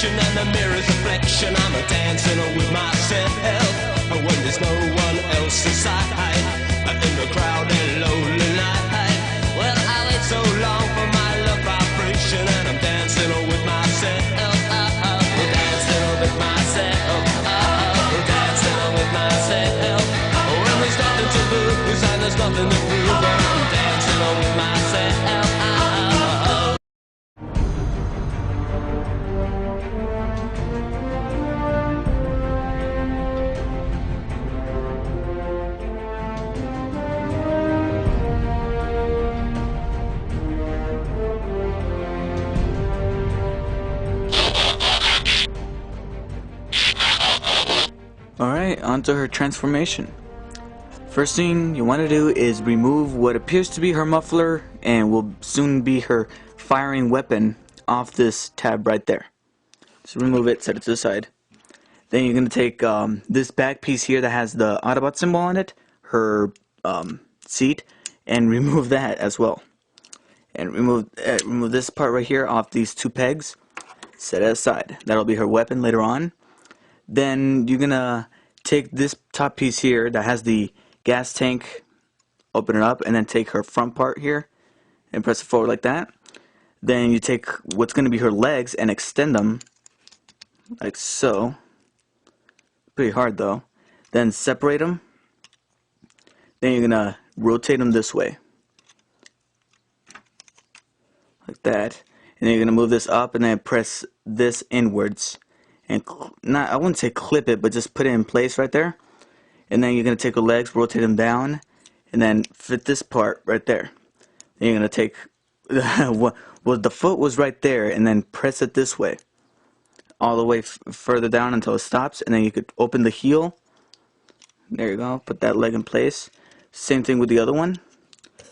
direction and the mirror's reflection. I'm a dancing with myself when there's no one else inside, in the crowded lonely night. Well, I wait so long for my love vibration, and I'm dancing with myself. Dancing with myself. Dancing with myself. When there's nothing to lose and there's nothing to prove, and I'm dancing with myself. Alright, onto her transformation. First thing you want to do is remove what appears to be her muffler and will soon be her firing weapon off this tab right there. So remove it, set it to the side. Then you're going to take this back piece here that has the Autobot symbol on it, her seat, and remove that as well. And remove this part right here off these two pegs, set it aside. That'll be her weapon later on. Then you're gonna take this top piece here that has the gas tank, open it up, and then take her front part here and press it forward like that. Then you take what's gonna be her legs and extend them like so. Pretty hard though. Then separate them. Then you're gonna rotate them this way, like that. And then you're gonna move this up and then press this inwards. And I wouldn't say clip it, but just put it in place right there. And then you're going to take the legs, rotate them down, and then fit this part right there. Then you're going to take, well, the foot was right there, and then press it this way, all the way further down until it stops. And then you could open the heel. There you go, put that leg in place. Same thing with the other one.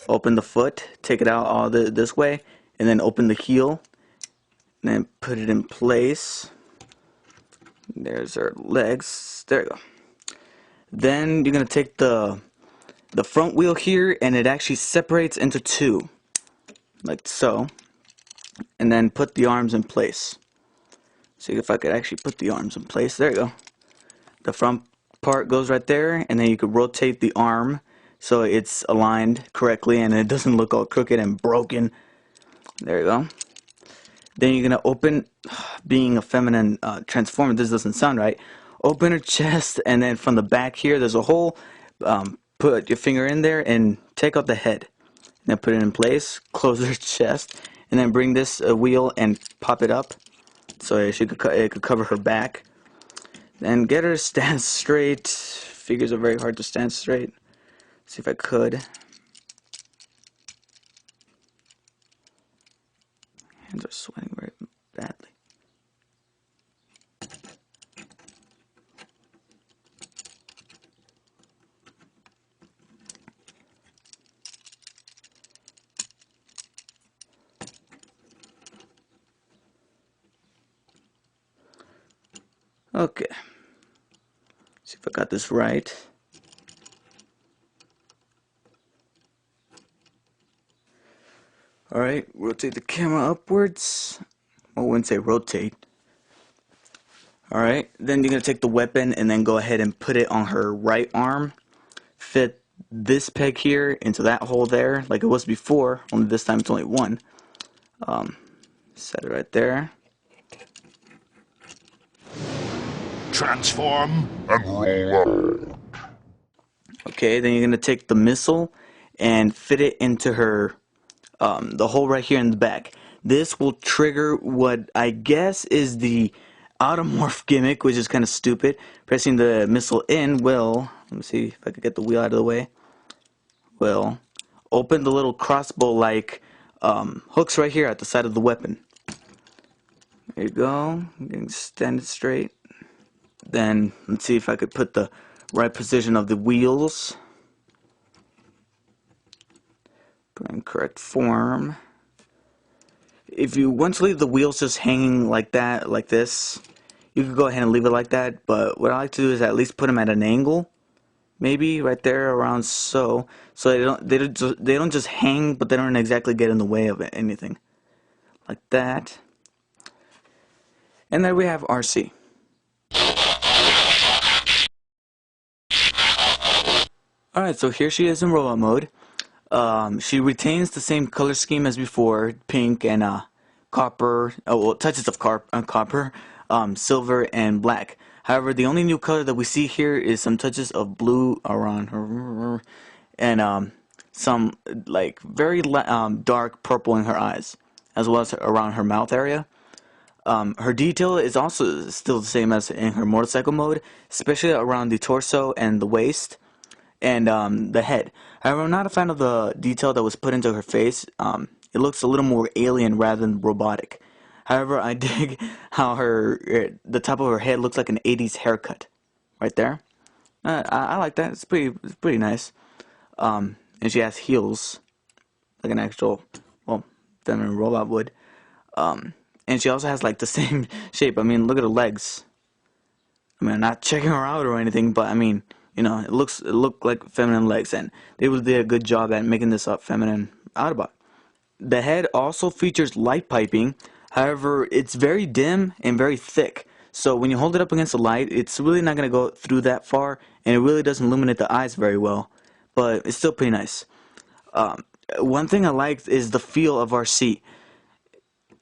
Open the foot, take it out all this way, and then open the heel, and then put it in place. There's our legs. There you go. Then you're gonna take the front wheel here, and it actually separates into two, like so. And then put the arms in place. See if I could actually put the arms in place. There you go. The front part goes right there, and then you could rotate the arm so it's aligned correctly and it doesn't look all crooked and broken. There you go. Then you're gonna open, being a feminine transformer, this doesn't sound right. Open her chest, and then from the back here, there's a hole. Put your finger in there and take out the head. And then put it in place. Close her chest, and then bring this wheel and pop it up, so it could cover her back. Then get her to stand straight. Figures are very hard to stand straight. See if I could. Hands are sweating very badly. Okay. See if I got this right. Alright, rotate the camera upwards. I wouldn't say rotate. Alright, then you're going to take the weapon and then go ahead and put it on her right arm. Fit this peg here into that hole there, like it was before, only this time it's only one. Set it right there. Transform and roll out. Okay, then you're going to take the missile and fit it into her, the hole right here in the back. This will trigger what I guess is the automorph gimmick, which is kind of stupid. Pressing the missile in will, let me see if I could get the wheel out of the way, will open the little crossbow-like hooks right here at the side of the weapon. There you go. I'm getting standing straight. Then let's see if I could put the right position of the wheels. Put in correct form. If you want to leave the wheels just hanging like that, like this, you could go ahead and leave it like that. But what I like to do is at least put them at an angle, maybe right there around so they don't just hang, but they don't exactly get in the way of anything, like that. And then we have RC. Alright, so here she is in robot mode. She retains the same color scheme as before, pink and copper, well, touches of copper, silver, and black. However, the only new color that we see here is some touches of blue around her, and some like very dark purple in her eyes, as well as around her mouth area. Her detail is also still the same as in her motorcycle mode, especially around the torso and the waist and the head. However, I'm not a fan of the detail that was put into her face. It looks a little more alien rather than robotic. However, I dig how the top of her head looks like an 80s haircut, right there. I like that. It's pretty nice. And she has heels, like an actual, well, feminine robot would. And she also has like the same shape. I mean, look at her legs. I mean, I'm not checking her out or anything, but I mean, you know, it looked like feminine legs, and they really did a good job at making this a feminine Autobot. The head also features light piping. However, it's very dim and very thick. So when you hold it up against the light, it's really not going to go through that far, and it really doesn't illuminate the eyes very well. But it's still pretty nice. One thing I like is the feel of RC.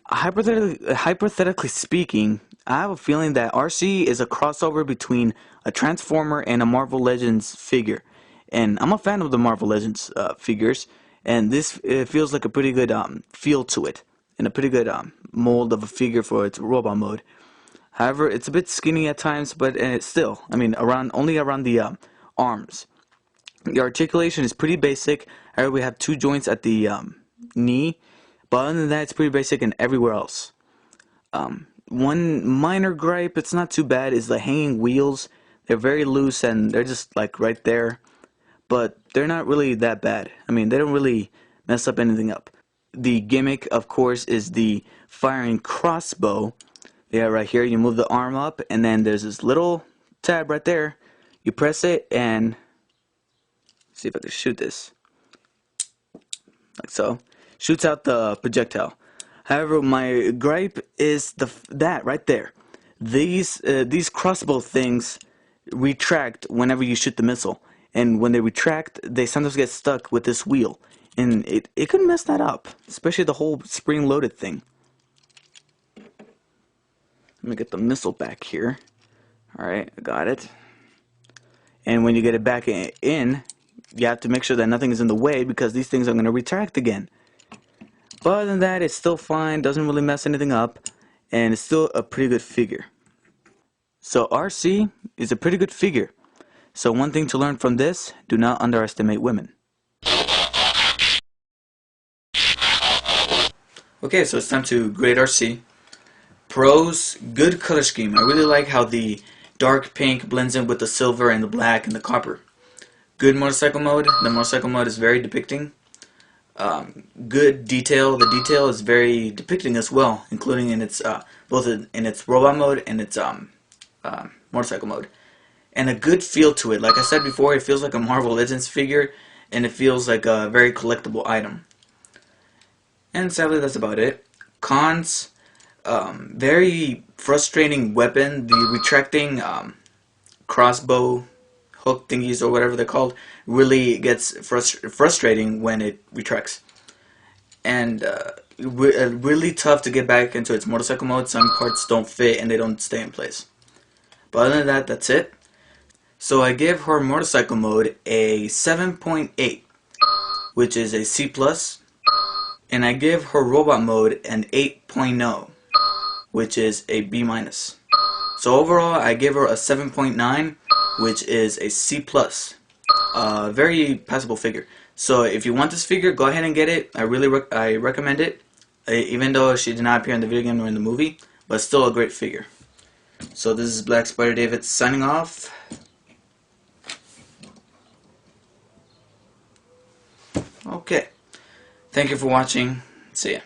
Hypothetically speaking, I have a feeling that RC is a crossover between a Transformer and a Marvel Legends figure. And I'm a fan of the Marvel Legends figures, and this feels like a pretty good feel to it, and a pretty good mold of a figure for its robot mode. However, it's a bit skinny at times, but still, I mean, only around the arms. The articulation is pretty basic. However, we have two joints at the knee, but other than that, it's pretty basic and everywhere else. One minor gripe, it's not too bad, is the hanging wheels. They're very loose and they're just like right there, but they're not really that bad. I mean, they don't really mess up anything up. The gimmick, of course, is the firing crossbow. Yeah, right here, you move the arm up, and then there's this little tab right there. You press it, and see if I can shoot this, like so. Shoots out the projectile. However, my gripe is that right there. These crossbow things retract whenever you shoot the missile, and when they retract, they sometimes get stuck with this wheel, and it could mess that up, especially the whole spring-loaded thing. Let me get the missile back here. Alright, I got it. And when you get it back in, you have to make sure that nothing is in the way, because these things are going to retract again. But other than that, it's still fine, doesn't really mess anything up, and it's still a pretty good figure. So RC is a pretty good figure. So one thing to learn from this, do not underestimate women. Okay, so it's time to grade RC. Pros, good color scheme. I really like how the dark pink blends in with the silver and the black and the copper. Good motorcycle mode. The motorcycle mode is very depicting. Good detail. The detail is very depicting as well, including in its both in its robot mode and its motorcycle mode. And a good feel to it. Like I said before, it feels like a Marvel Legends figure, and it feels like a very collectible item. And sadly, that's about it. Cons. Very frustrating weapon. The retracting crossbow hook thingies, or whatever they're called, really gets frustrating when it retracts. And really tough to get back into its motorcycle mode. Some parts don't fit and they don't stay in place. But other than that, that's it. So I give her motorcycle mode a 7.8, which is a C+, and I give her robot mode an 8.0, which is a B-. So overall, I give her a 7.9, which is a C+. Very passable figure. So if you want this figure, go ahead and get it. I recommend it, even though she did not appear in the video game or in the movie, but still a great figure. So this is Blackspider David signing off. Okay. Thank you for watching. See ya.